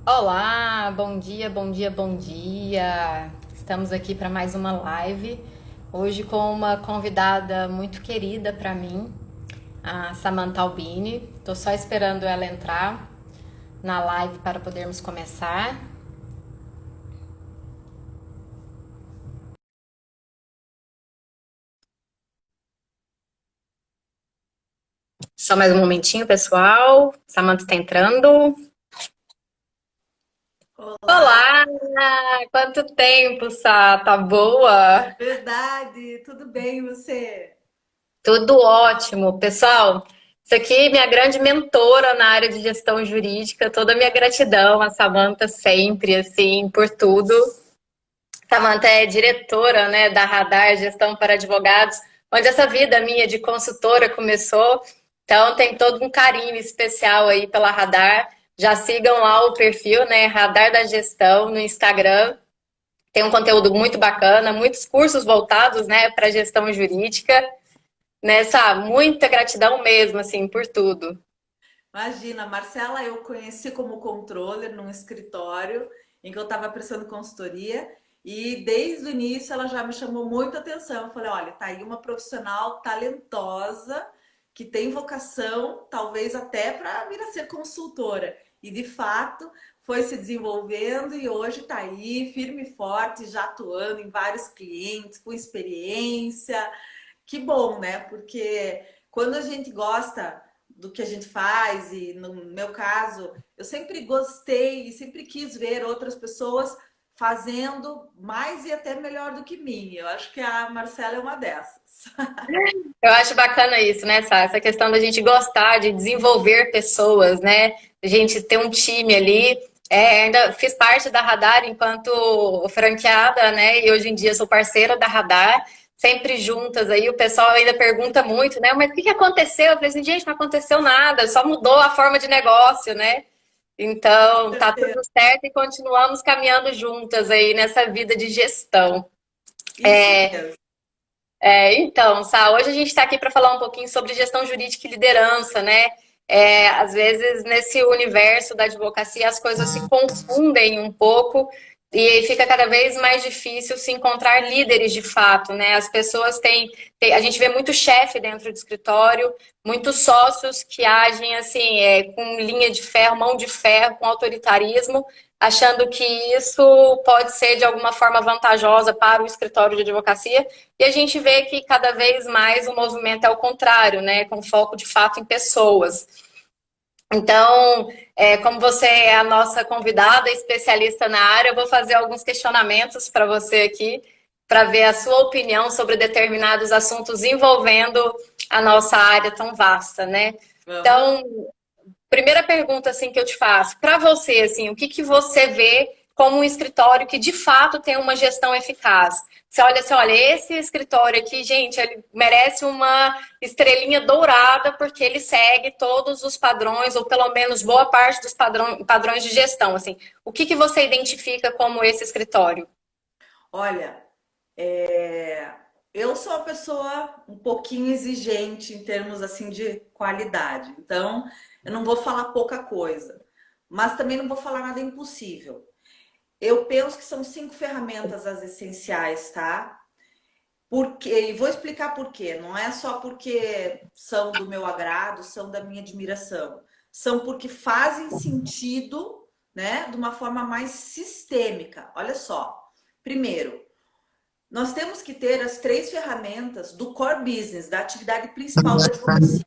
Olá, bom dia, bom dia, bom dia. Estamos aqui para mais uma live. Hoje com uma convidada muito querida para mim, a Samantha Albini. Estou só esperando ela entrar na live para podermos começar. Só mais um momentinho, pessoal. Samantha está entrando. Olá, Olá! Quanto tempo, Sá? Tá boa? verdade, tudo bem e você? Tudo ótimo. Pessoal, isso aqui é minha grande mentora na área de gestão jurídica. Toda a minha gratidão a Samantha sempre, assim, por tudo. Samantha é diretora, né, da Radar Gestão para Advogados, onde essa vida minha de consultora começou. Então, tem todo um carinho especial aí pela Radar. Já sigam lá o perfil, né, Radar da Gestão no Instagram. Tem um conteúdo muito bacana, muitos cursos voltados, né, para gestão jurídica. Nessa muita gratidão mesmo, assim, por tudo. Imagina, a Marcela eu conheci como controller num escritório em que eu estava prestando consultoria e desde o início ela já me chamou muita atenção. Eu falei, olha, tá aí uma profissional talentosa que tem vocação, talvez até para vir a ser consultora. E de fato foi se desenvolvendo e hoje está aí, firme e forte, já atuando em vários clientes, com experiência. Que bom, né? Porque quando a gente gosta do que a gente faz, e no meu caso, eu sempre gostei e sempre quis ver outras pessoas fazendo mais e até melhor do que mim. Eu acho que a Marcela é uma dessas. Eu acho bacana isso, né, Sá? Essa questão da gente gostar de desenvolver pessoas, né? A gente ter um time ali. Ainda fiz parte da Radar enquanto franqueada, né? E hoje em dia sou parceira da Radar, sempre juntas aí. O pessoal ainda pergunta muito, né? Mas o que aconteceu? Eu falei assim, gente, não aconteceu nada, só mudou a forma de negócio, né? Com Então, tá tudo certeza. certo e continuamos caminhando juntas aí nessa vida de gestão. Isso mesmo. Então, Sá, hoje a gente está aqui para falar um pouquinho sobre gestão jurídica e liderança, né? Às vezes, nesse universo da advocacia, as coisas se confundem um pouco e fica cada vez mais difícil se encontrar líderes de fato, né? As pessoas a gente vê muito chefe dentro do escritório, muitos sócios que agem assim, com linha de ferro, mão de ferro, com autoritarismo, achando que isso pode ser de alguma forma vantajosa para o escritório de advocacia. E a gente vê que cada vez mais o movimento é o contrário, né? Com foco de fato em pessoas. Então, como você é a nossa convidada, especialista na área, eu vou fazer alguns questionamentos para você aqui, para ver a sua opinião sobre determinados assuntos envolvendo a nossa área tão vasta, né? Vamos. Então, primeira pergunta assim que eu te faço, para você assim, o que que você vê como um escritório que de fato tem uma gestão eficaz? Você olha assim, olha, esse escritório aqui, gente, ele merece uma estrelinha dourada porque ele segue todos os padrões, ou pelo menos boa parte dos padrões de gestão. Assim, o que que você identifica como esse escritório? Olha, eu sou uma pessoa um pouquinho exigente em termos assim de qualidade. Então, eu não vou falar pouca coisa, mas também não vou falar nada impossível. Eu penso que são 5 ferramentas as essenciais, tá? Porque, e vou explicar por quê. Não é só porque são do meu agrado, são da minha admiração. São porque fazem sentido, né, de uma forma mais sistêmica. Olha só. Primeiro, nós temos que ter as 3 ferramentas do core business, da atividade principal da advocacia.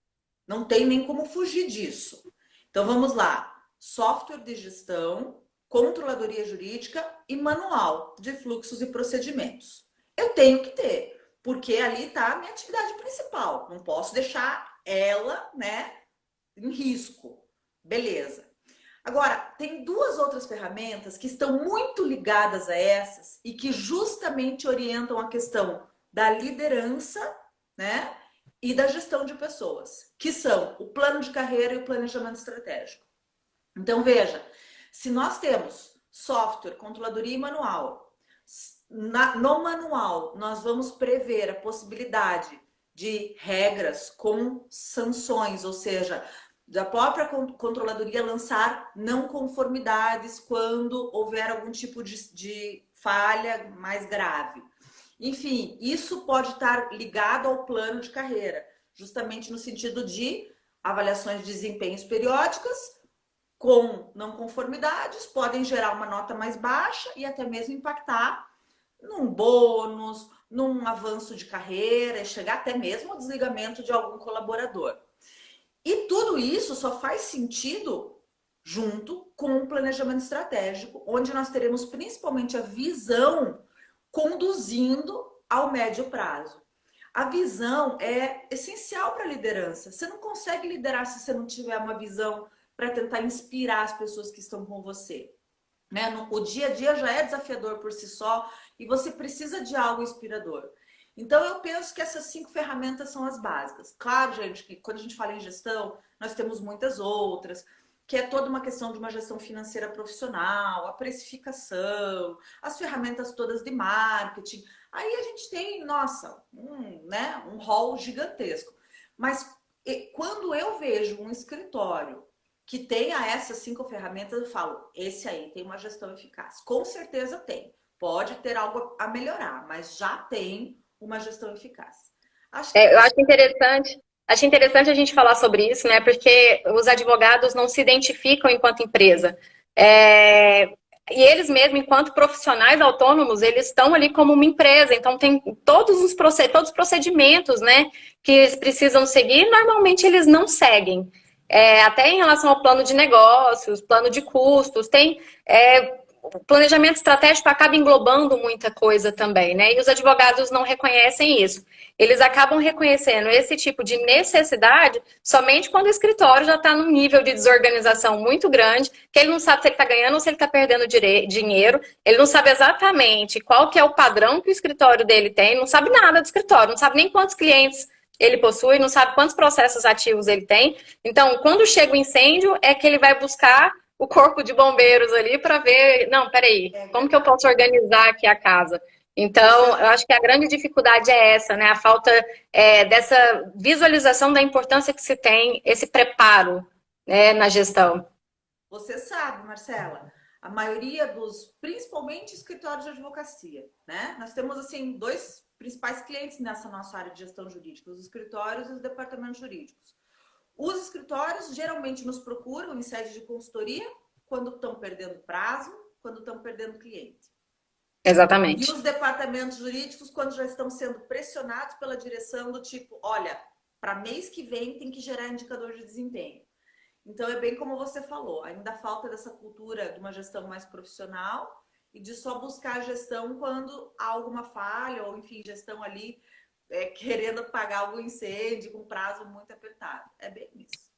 Não tem nem como fugir disso. Então vamos lá: software de gestão, controladoria jurídica e manual de fluxos e procedimentos. Eu tenho que ter, porque ali está a minha atividade principal. Não posso deixar ela, né, em risco. Beleza. Agora, tem 2 outras ferramentas que estão muito ligadas a essas e que justamente orientam a questão da liderança, né, e da gestão de pessoas, que são o plano de carreira e o planejamento estratégico. Então, veja, se nós temos software, controladoria e manual, no manual nós vamos prever a possibilidade de regras com sanções, ou seja, da própria controladoria lançar não conformidades quando houver algum tipo de falha mais grave. Enfim, isso pode estar ligado ao plano de carreira, justamente no sentido de avaliações de desempenhos periódicas com não conformidades, podem gerar uma nota mais baixa e até mesmo impactar num bônus, num avanço de carreira, e chegar até mesmo ao desligamento de algum colaborador. E tudo isso só faz sentido junto com o planejamento estratégico, onde nós teremos principalmente a visão conduzindo ao médio prazo. A visão é essencial para a liderança. Você não consegue liderar se você não tiver uma visão para tentar inspirar as pessoas que estão com você. Né? O dia a dia já é desafiador por si só e você precisa de algo inspirador. Então, eu penso que essas 5 ferramentas são as básicas. Claro, gente, que quando a gente fala em gestão, nós temos muitas outras, que é toda uma questão de uma gestão financeira profissional, a precificação, as ferramentas todas de marketing. Aí a gente tem, nossa, um rol gigantesco. Mas quando eu vejo um escritório que tenha essas 5 ferramentas, eu falo, esse aí tem uma gestão eficaz. Com certeza tem. Pode ter algo a melhorar, mas já tem uma gestão eficaz. Acho que Eu é isso. acho interessante a gente falar sobre isso, né? Porque os advogados não se identificam enquanto empresa. É, e eles mesmos, enquanto profissionais autônomos, eles estão ali como uma empresa. Então, tem todos os procedimentos, né, que eles precisam seguir, normalmente eles não seguem. Até em relação ao plano de negócios, plano de custos, o planejamento estratégico acaba englobando muita coisa também, né? E os advogados não reconhecem isso. Eles acabam reconhecendo esse tipo de necessidade somente quando o escritório já está num nível de desorganização muito grande, que ele não sabe se ele está ganhando ou se ele está perdendo dinheiro, ele não sabe exatamente qual que é o padrão que o escritório dele tem, não sabe nada do escritório, não sabe nem quantos clientes ele possui, não sabe quantos processos ativos ele tem. Então, quando chega o incêndio, é que ele vai buscar o corpo de bombeiros ali para ver, não, peraí, como que eu posso organizar aqui a casa? Então, eu acho que a grande dificuldade é essa, né? A falta dessa visualização da importância que se tem, esse preparo, né, na gestão. Você sabe, Marcela, a maioria principalmente escritórios de advocacia, né? Nós temos, assim, 2 principais clientes nessa nossa área de gestão jurídica, os escritórios e os departamentos jurídicos. Os escritórios geralmente nos procuram em sede de consultoria quando estão perdendo prazo, quando estão perdendo cliente. E Exatamente. os departamentos jurídicos quando já estão sendo pressionados pela direção do tipo, olha, para mês que vem tem que gerar indicador de desempenho. Então é bem como você falou, ainda falta dessa cultura de uma gestão mais profissional e de só buscar a gestão quando há alguma falha ou, enfim, gestão ali querendo pagar algum incêndio com prazo muito apertado. É bem isso.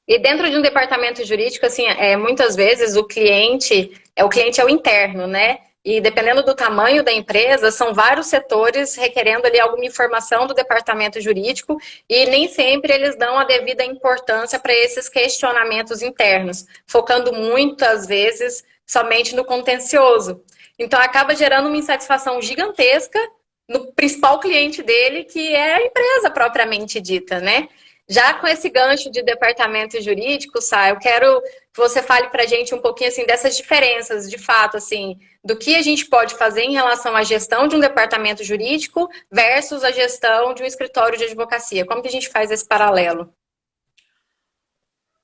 E dentro de um departamento jurídico, assim, muitas vezes o cliente é o interno, né? E dependendo do tamanho da empresa, são vários setores requerendo ali alguma informação do departamento jurídico e nem sempre eles dão a devida importância para esses questionamentos internos, focando muitas vezes somente no contencioso. Então acaba gerando uma insatisfação gigantesca no principal cliente dele, que é a empresa propriamente dita, né? Já com esse gancho de departamento jurídico, Sá, eu quero que você fale para a gente um pouquinho assim dessas diferenças, de fato, assim, do que a gente pode fazer em relação à gestão de um departamento jurídico versus a gestão de um escritório de advocacia. Como que a gente faz esse paralelo?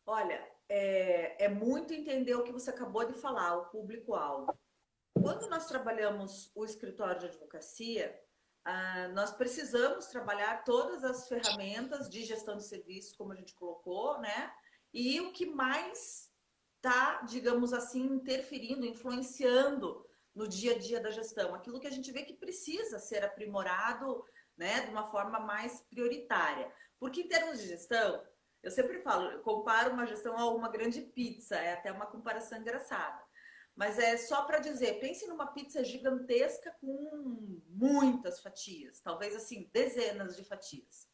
Olha, é muito entender o que você acabou de falar, o público-alvo. Quando nós trabalhamos o escritório de advocacia, nós precisamos trabalhar todas as ferramentas de gestão de serviços, como a gente colocou, né? E o que mais está, digamos assim, interferindo, influenciando no dia a dia da gestão, aquilo que a gente vê que precisa ser aprimorado, né, de uma forma mais prioritária. Porque em termos de gestão, eu sempre falo, eu comparo uma gestão a uma grande pizza, é até uma comparação engraçada. Mas é só para dizer, pense numa pizza gigantesca com muitas fatias, talvez assim, dezenas de fatias.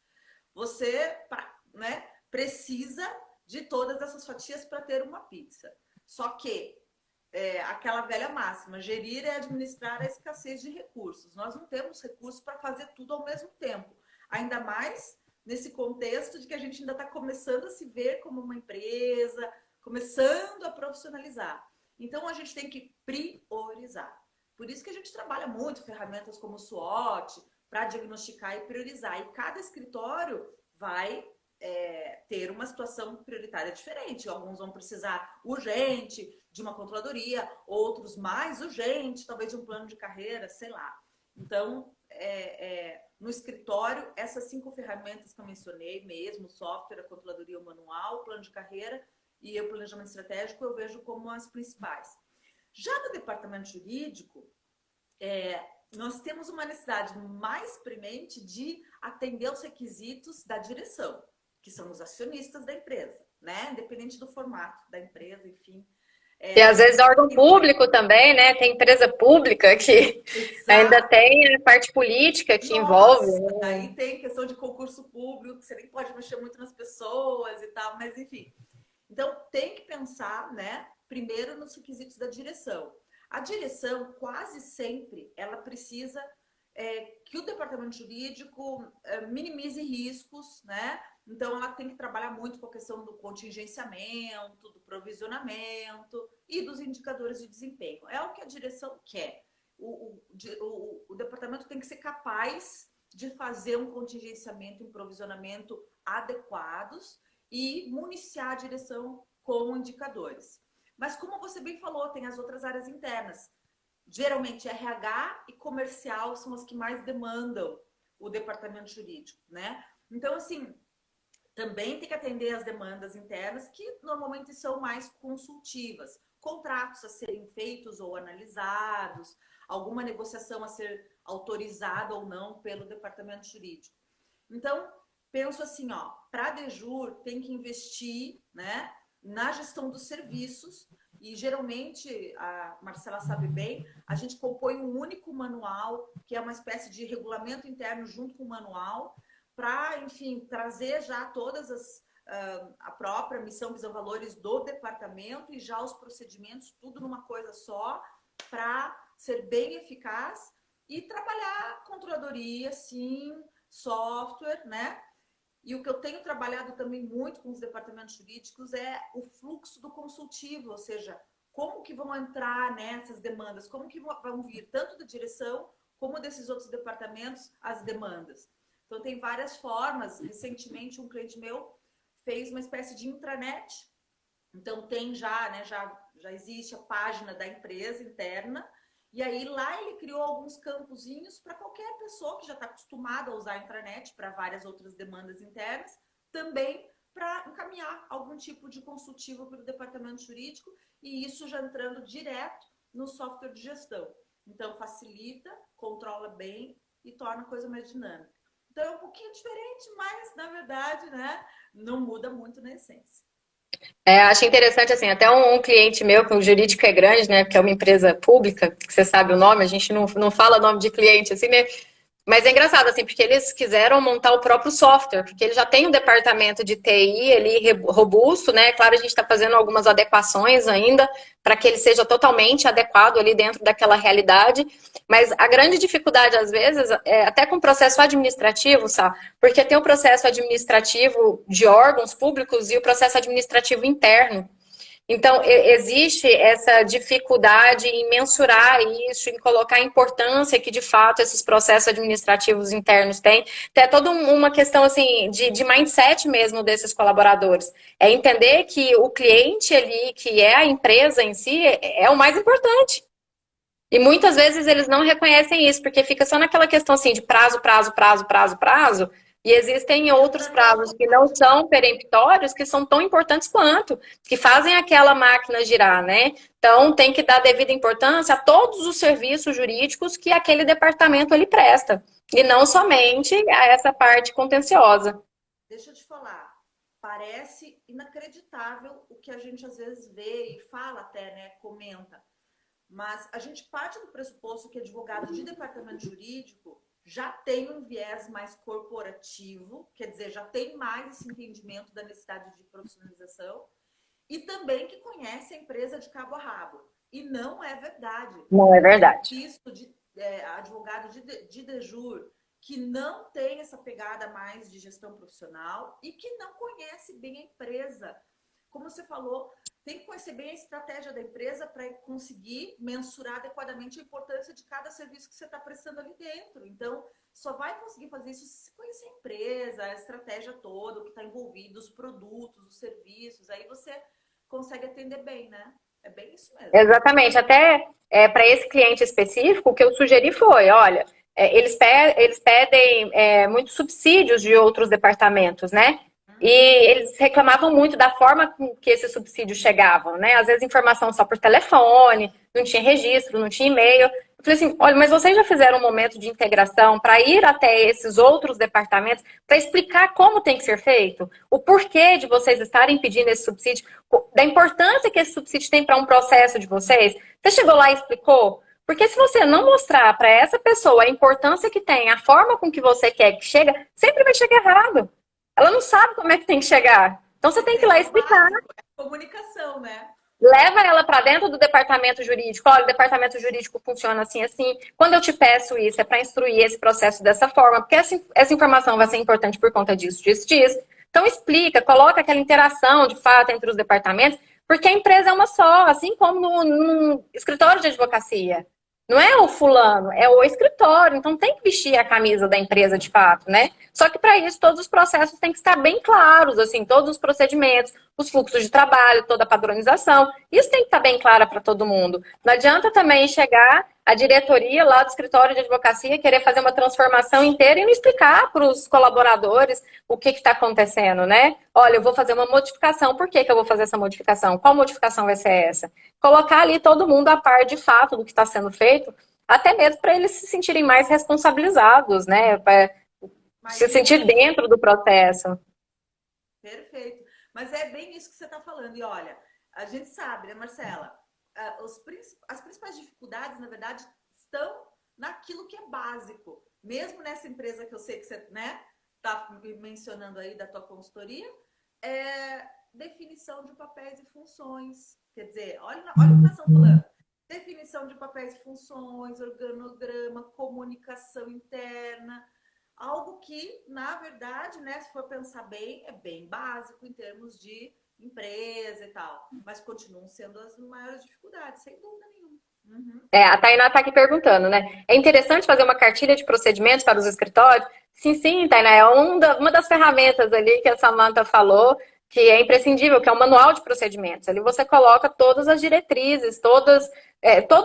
Você, né, precisa de todas essas fatias para ter uma pizza. Só que aquela velha máxima, gerir é administrar a escassez de recursos. Nós não temos recursos para fazer tudo ao mesmo tempo. Ainda mais nesse contexto de que a gente ainda está começando a se ver como uma empresa, começando a profissionalizar. Então, a gente tem que priorizar. Por isso que a gente trabalha muito ferramentas como o SWOT, para diagnosticar e priorizar. E cada escritório vai ter uma situação prioritária diferente. Alguns vão precisar urgente de uma controladoria, outros mais urgente, talvez de um plano de carreira, sei lá. Então, no escritório, essas 5 ferramentas que eu mencionei mesmo, o software, a controladoria, o manual, o plano de carreira e o planejamento estratégico, eu vejo como as principais. Já no departamento jurídico, nós temos uma necessidade mais premente de atender aos requisitos da direção, que são os acionistas da empresa, né? Independente do formato da empresa, enfim. E às vezes órgão público também, né? Tem empresa pública que ainda tem a parte política que envolve. Nossa, aí tem questão de concurso público, que você nem pode mexer muito nas pessoas e tal, mas enfim. Então, tem que pensar, né, primeiro nos requisitos da direção. A direção, quase sempre, ela precisa que o departamento jurídico minimize riscos, né? Então, ela tem que trabalhar muito com a questão do contingenciamento, do provisionamento e dos indicadores de desempenho. É o que a direção quer. O departamento tem que ser capaz de fazer um contingenciamento e um provisionamento adequados e municiar a direção com indicadores. Mas como você bem falou, tem as outras áreas internas. Geralmente RH e comercial são as que mais demandam o departamento jurídico, né? Então, assim, também tem que atender as demandas internas, que normalmente são mais consultivas. Contratos a serem feitos ou analisados, alguma negociação a ser autorizada ou não pelo departamento jurídico. Então, penso assim, ó, para a Dejur tem que investir, né, na gestão dos serviços e geralmente, a Marcela sabe bem, a gente compõe um único manual, que é uma espécie de regulamento interno junto com o manual, para, enfim, trazer já todas a própria missão, visão, valores do departamento e já os procedimentos, tudo numa coisa só, para ser bem eficaz e trabalhar controladoria, sim, software, né? E o que eu tenho trabalhado também muito com os departamentos jurídicos é o fluxo do consultivo, ou seja, como que vão entrar nessas demandas, como que vão vir tanto da direção como desses outros departamentos as demandas. Então, tem várias formas. Recentemente, um cliente meu fez uma espécie de intranet. Então, tem já, né, já existe a página da empresa interna. E aí, lá ele criou alguns campozinhos para qualquer pessoa que já está acostumada a usar a intranet para várias outras demandas internas, também para encaminhar algum tipo de consultivo para o departamento jurídico, e isso já entrando direto no software de gestão. Então, facilita, controla bem e torna a coisa mais dinâmica. Então, é um pouquinho diferente, mas, na verdade, né, não muda muito na essência. Acho interessante, assim, até um cliente meu, que o jurídico é grande, né, porque é uma empresa pública, que você sabe o nome, a gente não fala nome de cliente, assim, né, mas é engraçado, assim, porque eles quiseram montar o próprio software, porque ele já tem um departamento de TI ali robusto, né? Claro, a gente está fazendo algumas adequações ainda para que ele seja totalmente adequado ali dentro daquela realidade. Mas a grande dificuldade, às vezes, é até com o processo administrativo, sabe? Porque tem o processo administrativo de órgãos públicos e o processo administrativo interno. Então, existe essa dificuldade em mensurar isso, em colocar a importância que, de fato, esses processos administrativos internos têm. Então, é toda uma questão, assim, de mindset mesmo desses colaboradores. É entender que o cliente ali, que é a empresa em si, é o mais importante. E muitas vezes eles não reconhecem isso, porque fica só naquela questão, assim, de prazo. E existem outros prazos que não são peremptórios, que são tão importantes quanto, que fazem aquela máquina girar, né? Então, tem que dar devida importância a todos os serviços jurídicos que aquele departamento ele presta, e não somente a essa parte contenciosa. Deixa eu te falar, parece inacreditável o que a gente às vezes vê e fala até, né, comenta. Mas a gente parte do pressuposto que advogado de departamento jurídico já tem um viés mais corporativo, quer dizer, já tem mais esse entendimento da necessidade de profissionalização e também que conhece a empresa de cabo a rabo. E não é verdade. Não é verdade. Isso de advogado de Dejur que não tem essa pegada mais de gestão profissional e que não conhece bem a empresa. Como você falou, tem que conhecer bem a estratégia da empresa para conseguir mensurar adequadamente a importância de cada serviço que você está prestando ali dentro. Então, só vai conseguir fazer isso se conhecer a empresa, a estratégia toda, o que está envolvido, os produtos, os serviços. Aí você consegue atender bem, né? É bem isso mesmo. Exatamente. Até para esse cliente específico, o que eu sugeri foi, olha, eles pedem muitos subsídios de outros departamentos, né? E eles reclamavam muito da forma com que esses subsídios chegavam, né? Às vezes informação só por telefone, não tinha registro, não tinha e-mail. Eu falei assim, olha, mas vocês já fizeram um momento de integração para ir até esses outros departamentos para explicar como tem que ser feito? O porquê de vocês estarem pedindo esse subsídio? Da importância que esse subsídio tem para um processo de vocês? Você chegou lá e explicou? Porque se você não mostrar para essa pessoa a importância que tem, a forma com que você quer que chega, sempre vai chegar errado. Ela não sabe como é que tem que chegar. Então você tem que ir lá explicar. É comunicação, né? Leva ela para dentro do departamento jurídico. Olha, o departamento jurídico funciona assim, assim. Quando eu te peço isso, é para instruir esse processo dessa forma, porque essa informação vai ser importante por conta disso, disso, disso. Então explica, coloca aquela interação de fato entre os departamentos, porque a empresa é uma só, assim como no escritório de advocacia. Não é o fulano, é o escritório. Então tem que vestir a camisa da empresa de fato, né? Só que para isso todos os processos têm que estar bem claros, assim, todos os procedimentos, os fluxos de trabalho, toda a padronização. Isso tem que estar bem claro para todo mundo. Não adianta também chegar a diretoria lá do escritório de advocacia querer fazer uma transformação inteira e não explicar para os colaboradores o que está acontecendo, né? Olha, eu vou fazer uma modificação. Por que eu vou fazer essa modificação? Qual modificação vai ser essa? Colocar ali todo mundo a par de fato do que está sendo feito, até mesmo para eles se sentirem mais responsabilizados, né? Pra se sentir dentro do processo. Perfeito. Mas é bem isso que você está falando. E olha, a gente sabe, né, Marcela? As principais dificuldades, na verdade, estão naquilo que é básico. Mesmo nessa empresa que eu sei que você, né, está mencionando aí da tua consultoria, definição de papéis e funções. Quer dizer, olha o que nós estamos falando. Definição de papéis e funções, organograma, comunicação interna. Algo que, na verdade, né, se for pensar bem, é bem básico em termos de empresa e tal. Mas continuam sendo as maiores dificuldades, sem dúvida nenhuma. Uhum. A Tainá está aqui perguntando, né? É interessante fazer uma cartilha de procedimentos para os escritórios? Sim, sim, Tainá. É uma das ferramentas ali que a Samantha falou, que é imprescindível, que é o manual de procedimentos. Ali você coloca todas as diretrizes, todos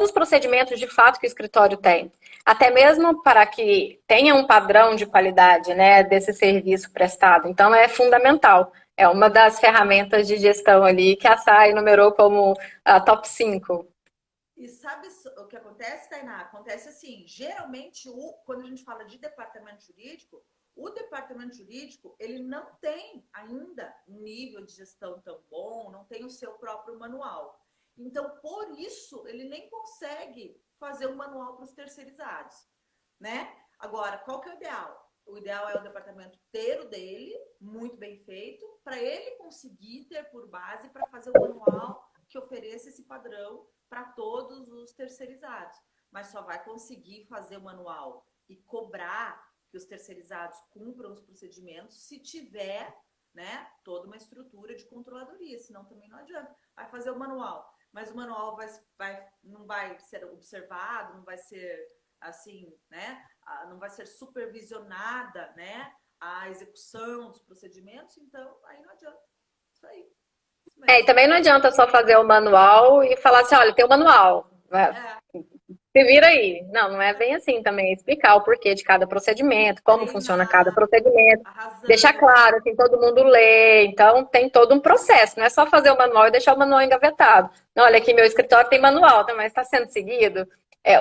os procedimentos de fato que o escritório tem. Até mesmo para que tenha um padrão de qualidade, né, desse serviço prestado. Então, é fundamental. É uma das ferramentas de gestão ali que a SAI numerou como a top 5. E sabe o que acontece, Tainá? Acontece assim, geralmente, quando a gente fala de departamento jurídico, o departamento jurídico, ele não tem ainda um nível de gestão tão bom, não tem o seu próprio manual. Então, por isso, ele nem consegue fazer um manual para os terceirizados, né? Agora, qual que é o ideal? O ideal é o departamento ter o dele, muito bem feito, para ele conseguir ter por base para fazer o manual que ofereça esse padrão para todos os terceirizados. Mas só vai conseguir fazer o manual e cobrar que os terceirizados cumpram os procedimentos se tiver, né, toda uma estrutura de controladoria, senão também não adianta. Vai fazer o manual, mas o manual não vai ser observado, não vai ser assim, né, não vai ser supervisionada, né, a execução dos procedimentos, então aí não adianta. Isso aí. E também não adianta só fazer o manual e falar assim, olha, tem o manual. Se vira aí. Não, não é bem assim também. Explicar o porquê de cada procedimento, como funciona cada procedimento. Deixar claro, assim, todo mundo lê. Então, tem todo um processo. Não é só fazer o manual e deixar o manual engavetado. Não, olha aqui, meu escritório tem manual, tá, mas está sendo seguido.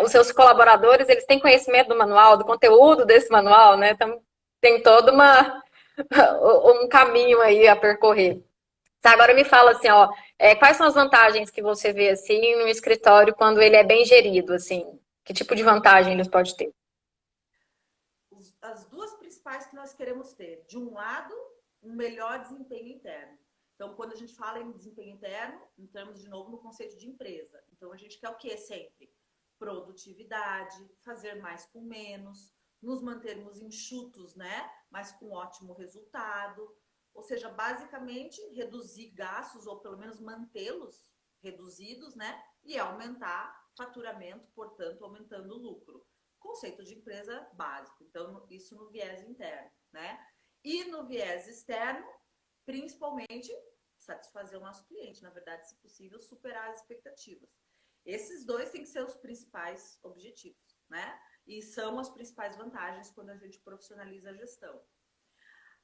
Os seus colaboradores, eles têm conhecimento do manual, do conteúdo desse manual, né? Então, tem todo um caminho aí a percorrer. Tá, agora me fala assim, ó, quais são as vantagens que você vê assim no escritório quando ele é bem gerido, assim? Que tipo de vantagem ele pode ter? As duas principais que nós queremos ter. De um lado, um melhor desempenho interno. Então, quando a gente fala em desempenho interno, entramos de novo no conceito de empresa. Então, a gente quer o que sempre? Produtividade, fazer mais com menos, nos mantermos enxutos, né? Mas com ótimo resultado. Ou seja, basicamente reduzir gastos ou pelo menos mantê-los reduzidos, né? E aumentar faturamento, portanto, aumentando o lucro. Conceito de empresa básico. Então, isso no viés interno, né? E no viés externo, principalmente satisfazer o nosso cliente, na verdade, se possível, superar as expectativas. Esses dois têm que ser os principais objetivos, né? E são as principais vantagens quando a gente profissionaliza a gestão.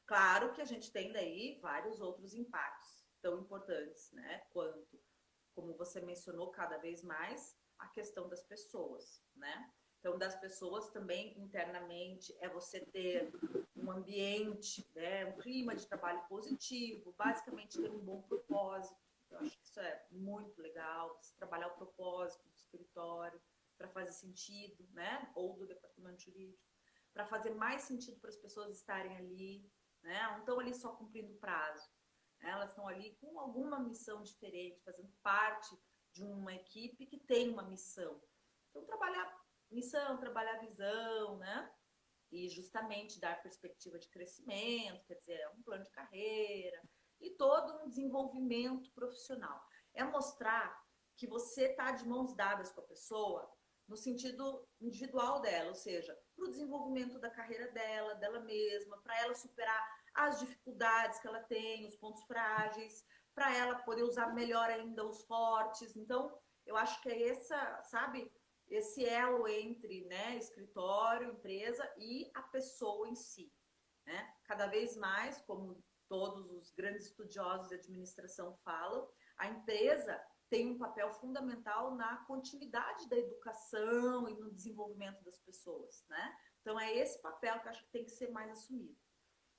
Claro que a gente tem daí vários outros impactos tão importantes, né? Quanto, como você mencionou cada vez mais, a questão das pessoas, né? Então, das pessoas também internamente é você ter um ambiente, né? Um clima de trabalho positivo, basicamente ter um bom propósito. Eu acho que isso é muito legal, você trabalhar o propósito do escritório para fazer sentido, né? Ou do departamento jurídico, para fazer mais sentido para as pessoas estarem ali, né? Não estão ali só cumprindo prazo, né? Elas estão ali com alguma missão diferente, fazendo parte de uma equipe que tem uma missão. Então, trabalhar missão, trabalhar visão, né? E justamente dar perspectiva de crescimento, quer dizer, um plano de carreira e todo um desenvolvimento profissional. É mostrar que você está de mãos dadas com a pessoa no sentido individual dela, ou seja, para o desenvolvimento da carreira dela, dela mesma, para ela superar as dificuldades que ela tem, os pontos frágeis, para ela poder usar melhor ainda os fortes. Então, eu acho que é essa, sabe, esse elo entre, né, escritório, empresa e a pessoa em si, né? Cada vez mais, como todos os grandes estudiosos de administração falam, a empresa tem um papel fundamental na continuidade da educação e no desenvolvimento das pessoas, né? Então, é esse papel que eu acho que tem que ser mais assumido.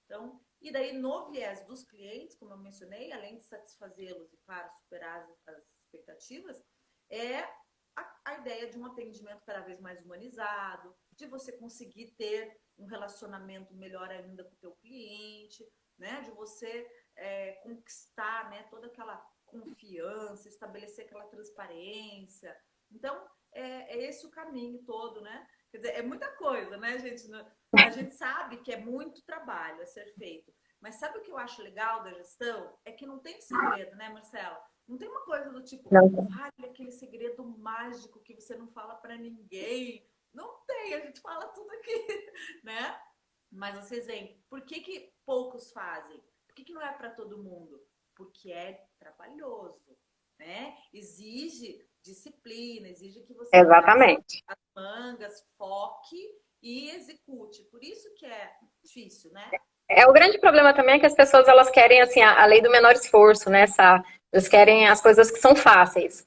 Então, e daí, no viés dos clientes, como eu mencionei, além de satisfazê-los e, claro, superar as expectativas, é a ideia de um atendimento cada vez mais humanizado, de você conseguir ter um relacionamento melhor ainda com o teu cliente, né? De você conquistar, né, toda aquela confiança, estabelecer aquela transparência. Então, é esse o caminho todo, né? Quer dizer, é muita coisa, né, gente? A gente sabe que é muito trabalho a ser feito, mas sabe o que eu acho legal da gestão? É que não tem segredo, né, Marcela? Não tem uma coisa do tipo, fale aquele segredo mágico que você não fala para ninguém. Não tem, a gente fala tudo aqui, né? Mas vocês veem, por que poucos fazem? Por que não é para todo mundo? Porque é trabalhoso, né? Exige disciplina, exige que você Exatamente. as mangas, foque e execute. Por isso que é difícil, né? O grande problema também é que as pessoas elas querem assim a lei do menor esforço, né? Eles querem as coisas que são fáceis.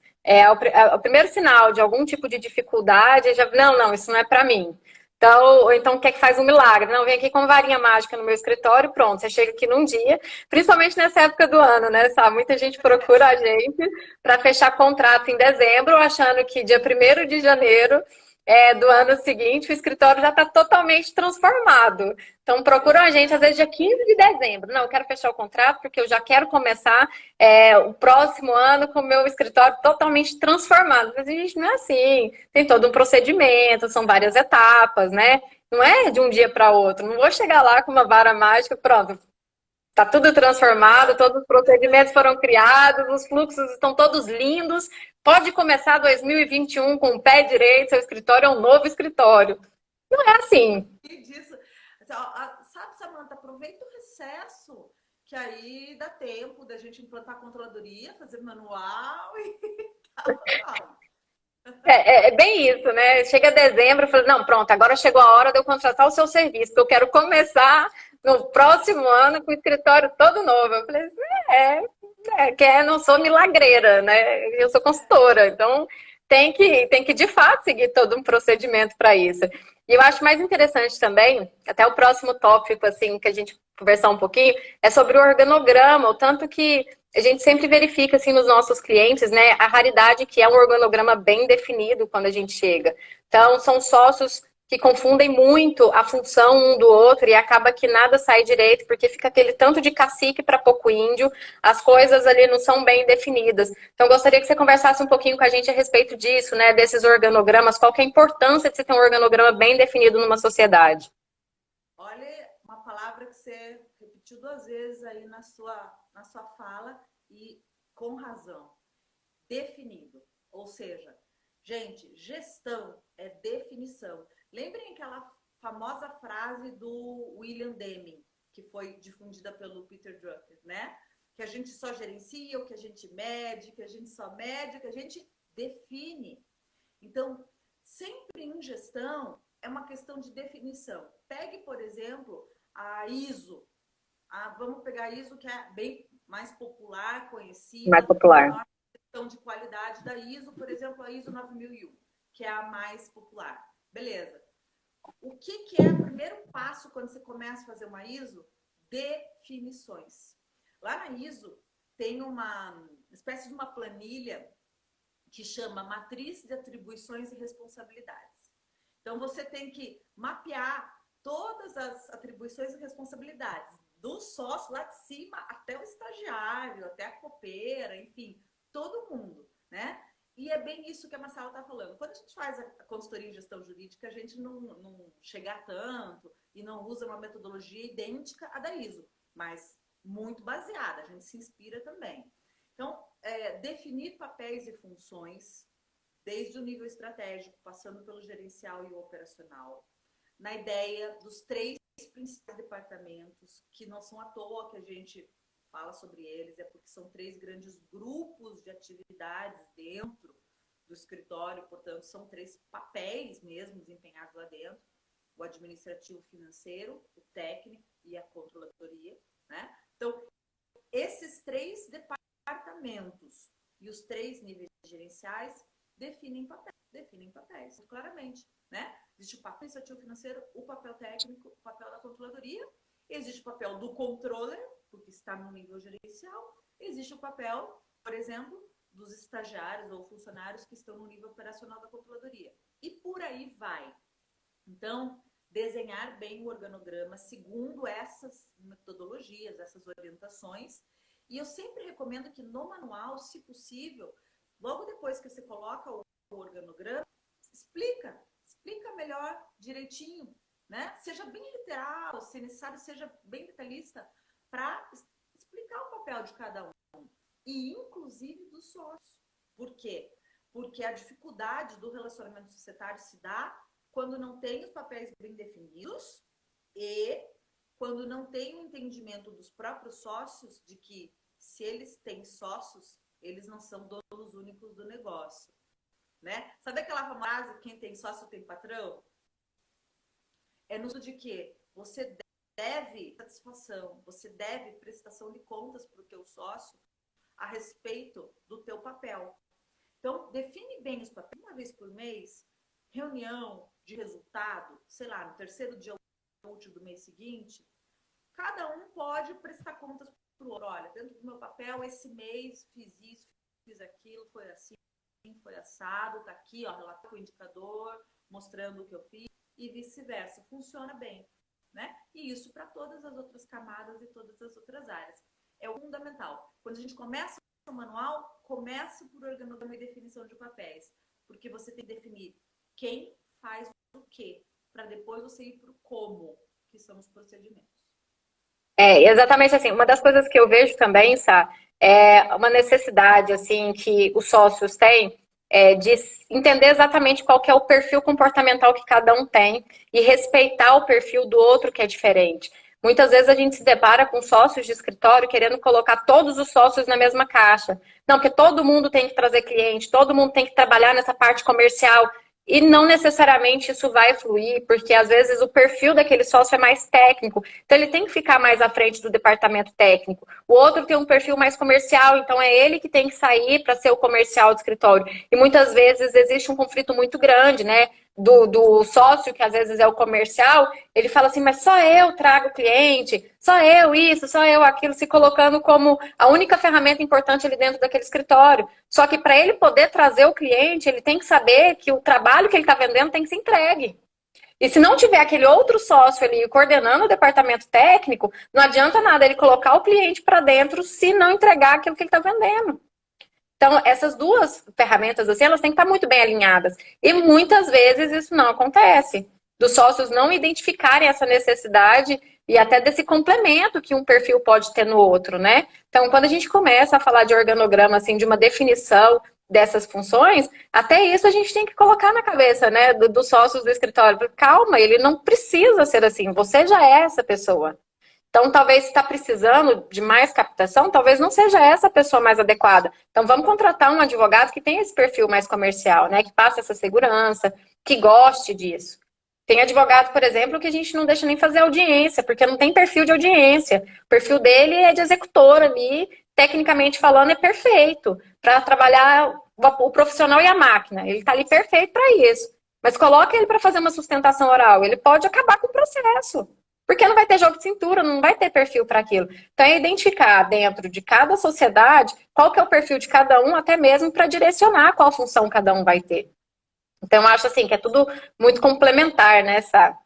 O primeiro sinal de algum tipo de dificuldade, já não, isso não é para mim. Então, ou então quer que faz um milagre. Não, vem aqui com varinha mágica no meu escritório, pronto, você chega aqui num dia, principalmente nessa época do ano, né? Sabe? Muita gente procura a gente para fechar contrato em dezembro, achando que dia 1º de janeiro do ano seguinte, o escritório já está totalmente transformado. Então, procuram a gente, às vezes, dia 15 de dezembro. Não, eu quero fechar o contrato porque eu já quero começar o próximo ano com o meu escritório totalmente transformado. Mas, gente, não é assim. Tem todo um procedimento, são várias etapas, né? Não é de um dia para outro. Não vou chegar lá com uma vara mágica, pronto. Está tudo transformado, todos os procedimentos foram criados, os fluxos estão todos lindos. Pode começar 2021 com o pé direito, seu escritório é um novo escritório. Não é assim. E disso, sabe, Samanta, aproveita o recesso, que aí dá tempo da gente implantar a controladoria, fazer manual e tal. É bem isso, né? Chega dezembro, eu falo, não, pronto, agora chegou a hora de eu contratar o seu serviço, porque eu quero começar no próximo ano com o escritório todo novo. Eu falei, não sou milagreira, né? Eu sou consultora, então tem que de fato seguir todo um procedimento para isso. E eu acho mais interessante também, até o próximo tópico, assim, que a gente conversar um pouquinho, é sobre o organograma, o tanto que a gente sempre verifica, assim, nos nossos clientes, né, a raridade que é um organograma bem definido quando a gente chega. Então, são sócios que confundem muito a função um do outro e acaba que nada sai direito, porque fica aquele tanto de cacique para pouco índio, as coisas ali não são bem definidas. Então, gostaria que você conversasse um pouquinho com a gente a respeito disso, né, desses organogramas, qual que é a importância de você ter um organograma bem definido numa sociedade. Olha, uma palavra que você repetiu 2 vezes aí na sua fala e com razão. Definido. Ou seja, gente, gestão é definição. Lembrem aquela famosa frase do William Deming, que foi difundida pelo Peter Drucker, né? Que a gente só gerencia, o que a gente mede, que a gente só mede, que a gente define. Então, sempre em gestão é uma questão de definição. Pegue, por exemplo, a ISO. Vamos pegar a ISO, que é bem mais popular, conhecida. Mais popular. A questão de qualidade da ISO, por exemplo, a ISO 9001, que é a mais popular. Beleza. O que é o primeiro passo quando você começa a fazer uma ISO? Definições. Lá na ISO tem uma espécie de uma planilha que chama Matriz de Atribuições e Responsabilidades. Então, você tem que mapear todas as atribuições e responsabilidades, do sócio lá de cima até o estagiário, até a copeira, enfim, todo mundo, né? E é bem isso que a Marcela está falando. Quando a gente faz a consultoria em gestão jurídica, a gente não chega a tanto e não usa uma metodologia idêntica à da ISO, mas muito baseada, a gente se inspira também. Então, definir papéis e funções, desde o nível estratégico, passando pelo gerencial e o operacional, na ideia dos 3 principais departamentos, que não são à toa que a gente fala sobre eles, é porque são 3 grandes grupos de atividades dentro do escritório, portanto, são 3 papéis mesmo desempenhados lá dentro, o administrativo financeiro, o técnico e a controladoria, né? Então, esses 3 departamentos e os 3 níveis gerenciais definem papéis, claramente, né? Existe o papel administrativo financeiro, o papel técnico, o papel da controladoria, existe o papel do controller, porque está no nível gerencial, existe o papel, por exemplo, dos estagiários ou funcionários que estão no nível operacional da controladoria. E por aí vai. Então, desenhar bem o organograma segundo essas metodologias, essas orientações. E eu sempre recomendo que no manual, se possível, logo depois que você coloca o organograma, explica melhor, direitinho, né? Seja bem literal, se necessário, seja bem detalhista, para explicar o papel de cada um. E inclusive do sócio. Por quê? Porque a dificuldade do relacionamento societário se dá quando não tem os papéis bem definidos e quando não tem o entendimento dos próprios sócios de que, se eles têm sócios, eles não são donos únicos do negócio, né? Sabe aquela frase, quem tem sócio tem patrão? É no sentido de que você deve satisfação, você deve prestação de contas para o teu sócio a respeito do teu papel. Então, define bem os papéis. Uma vez por mês, reunião de resultado, sei lá, no 3º dia útil do mês seguinte, cada um pode prestar contas para o outro. Olha, dentro do meu papel, esse mês fiz isso, fiz aquilo, foi assim, foi assado, tá aqui, ó, relatório com o indicador, mostrando o que eu fiz, e vice-versa. Funciona bem, né? E isso para todas as outras camadas e todas as outras áreas. É o fundamental. Quando a gente começa o manual, começa por organograma e definição de papéis, porque você tem que definir quem faz o quê, para depois você ir para o como, que são os procedimentos. Exatamente assim. Uma das coisas que eu vejo também, Sá, é uma necessidade assim que os sócios têm de entender exatamente qual que é o perfil comportamental que cada um tem e respeitar o perfil do outro que é diferente. Muitas vezes a gente se depara com sócios de escritório querendo colocar todos os sócios na mesma caixa. Não, porque todo mundo tem que trazer cliente, todo mundo tem que trabalhar nessa parte comercial. E não necessariamente isso vai fluir, porque às vezes o perfil daquele sócio é mais técnico, então ele tem que ficar mais à frente do departamento técnico. O outro tem um perfil mais comercial, então é ele que tem que sair para ser o comercial do escritório. E muitas vezes existe um conflito muito grande, né? Do sócio, que às vezes é o comercial, ele fala assim, mas só eu trago cliente, só eu isso, só eu aquilo, se colocando como a única ferramenta importante ali dentro daquele escritório. Só que para ele poder trazer o cliente, ele tem que saber que o trabalho que ele está vendendo tem que ser entregue. E se não tiver aquele outro sócio ali coordenando o departamento técnico, não adianta nada ele colocar o cliente para dentro se não entregar aquilo que ele está vendendo. Então, essas duas ferramentas, assim, elas têm que estar muito bem alinhadas. E muitas vezes isso não acontece. Dos sócios não identificarem essa necessidade e até desse complemento que um perfil pode ter no outro, né? Então, quando a gente começa a falar de organograma, assim, de uma definição dessas funções, até isso a gente tem que colocar na cabeça, né, dos sócios do escritório. Calma, ele não precisa ser assim, você já é essa pessoa. Então, talvez se está precisando de mais captação, talvez não seja essa a pessoa mais adequada. Então, vamos contratar um advogado que tenha esse perfil mais comercial, né? Que passe essa segurança, que goste disso. Tem advogado, por exemplo, que a gente não deixa nem fazer audiência, porque não tem perfil de audiência. O perfil dele é de executor ali, tecnicamente falando, é perfeito para trabalhar o profissional e a máquina. Ele está ali perfeito para isso. Mas coloca ele para fazer uma sustentação oral, ele pode acabar com o processo. Porque não vai ter jogo de cintura, não vai ter perfil para aquilo. Então, é identificar dentro de cada sociedade qual que é o perfil de cada um, até mesmo para direcionar qual função cada um vai ter. Então, eu acho assim que é tudo muito complementar, né, sabe?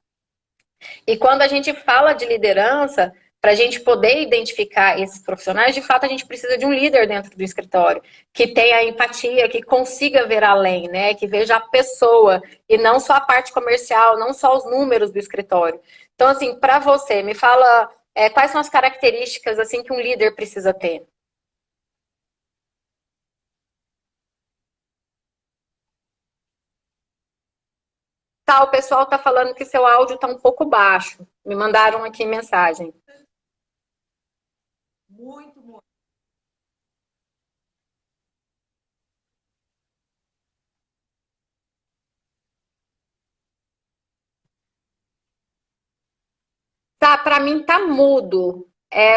E quando a gente fala de liderança, para a gente poder identificar esses profissionais, de fato a gente precisa de um líder dentro do escritório, que tenha empatia, que consiga ver além, né? Que veja a pessoa e não só a parte comercial, não só os números do escritório. Então, assim, para você, me fala quais são as características assim que um líder precisa ter. Tá, o pessoal tá falando que seu áudio tá um pouco baixo. Me mandaram aqui mensagem. Muito, muito. Tá, para mim tá mudo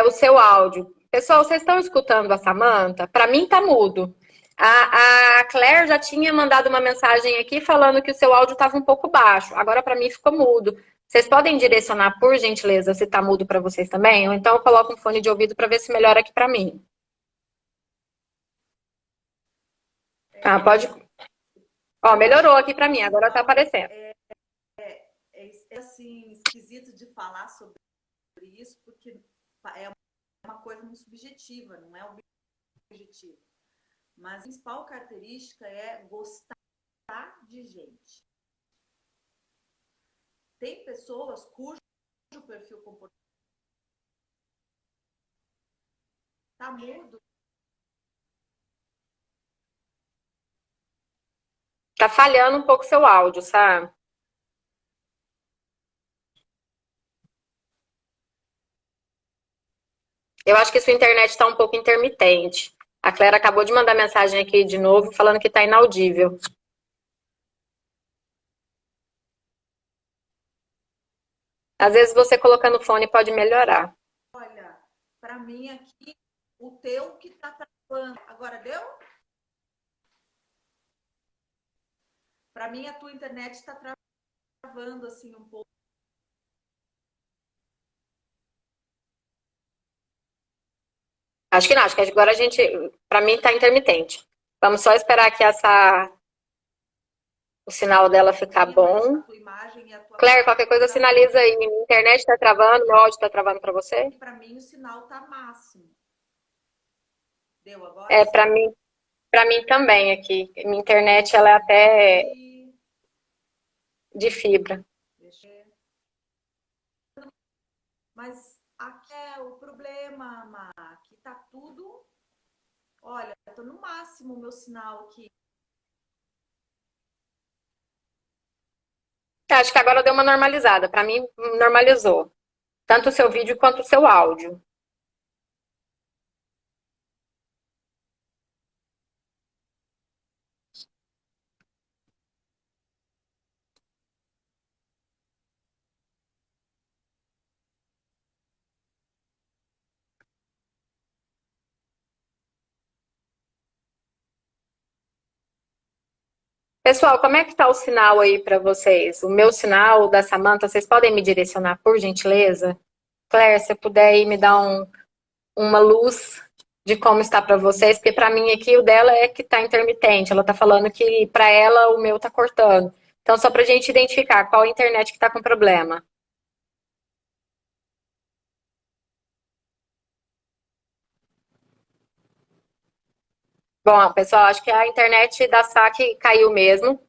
o seu áudio. Pessoal, vocês estão escutando a Samantha? Para mim tá mudo. A Claire já tinha mandado uma mensagem aqui falando que o seu áudio estava um pouco baixo. Agora para mim ficou mudo. Vocês podem direcionar, por gentileza, se tá mudo para vocês também? Ou então eu coloco um fone de ouvido para ver se melhora aqui para mim. Ah, pode. Ó, melhorou aqui para mim. O Agora tá sinal aparecendo. é assim, esquisito de falar sobre isso, porque é uma coisa muito subjetiva, não é objetivo. Mas a principal característica é gostar de gente. Tem pessoas cujo perfil comportamental está mudo. Tá falhando um pouco seu áudio, sabe? Eu acho que sua internet está um pouco intermitente. A Clara acabou de mandar mensagem aqui de novo, falando que está inaudível. Às vezes você colocando o fone pode melhorar. Olha, para mim aqui, o teu que está travando. Agora deu? Para mim, a tua internet está travando assim um pouco. Acho que não, acho que agora a gente, para mim está intermitente. Vamos só esperar que o sinal dela ficar Sim, mas a bom. tua imagem e a tua Claire, qualquer coisa tá... sinaliza aí. Minha internet está travando, meu áudio está travando para você? Para mim, o sinal tá máximo. Deu agora É, sim? para mim também aqui. Minha internet ela é Sim. até E... de fibra. Deixa eu... Mas aqui é o problema, Má, que tá tudo. Olha, eu tô no máximo o meu sinal aqui. Acho que agora deu uma normalizada. Para mim, normalizou. Tanto o seu vídeo quanto o seu áudio. Pessoal, como é que tá o sinal aí para vocês? O meu sinal, o da Samantha, vocês podem me direcionar, por gentileza? Claire, se puder aí me dar uma luz de como está para vocês, porque para mim aqui o dela é que tá intermitente. Ela tá falando que para ela o meu tá cortando. Então, só para a gente identificar qual internet que está com problema. Bom, pessoal, acho que a internet da SAC caiu mesmo,